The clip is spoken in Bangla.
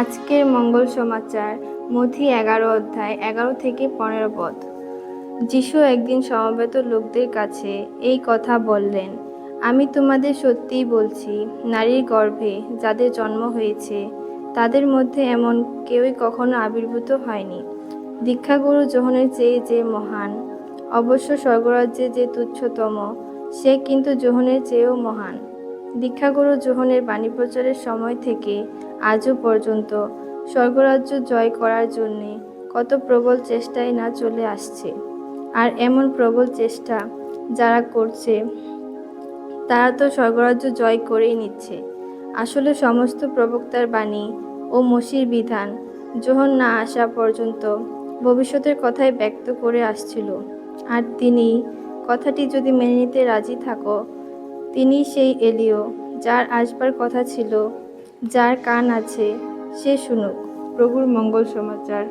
আজকের মঙ্গল সমাচার মথি 11 অধ্যায় 11 থেকে 15 পদ। যিশু একদিন সমবেত লোকদের কাছে এই কথা বললেন, আমি তোমাদের সত্যিই বলছি, নারীর গর্ভে যাদের জন্ম হয়েছে তাদের মধ্যে এমন কেউই কখনো আবির্ভূত হয়নি। দীক্ষাগুরু যোহনের চেয়ে যে মহান, অবশ্য স্বর্গরাজ্যে যে তুচ্ছতম, সে কিন্তু যোহনের চেয়েও মহান। দীক্ষাগুরু যোহনের বাণী প্রচারের সময় থেকে আজও পর্যন্ত স্বর্গরাজ্য জয় করার জন্যে কত প্রবল চেষ্টাই না চলে আসছে। আর এমন প্রবল চেষ্টা যারা করছে তারা তো স্বর্গরাজ্য জয় করেই নিচ্ছে। আসলে সমস্ত প্রবক্তার বাণী ও মসির বিধান যোহন না আসা পর্যন্ত ভবিষ্যতের কথাই ব্যক্ত করে আসছিল। আর তিনি কথাটি যদি মেনে নিতে রাজি থাকো, তিনি সেই এলিও যার আসবার কথা ছিল। যার কান আছে সে শুনুক। প্রভুর মঙ্গল সমাচার।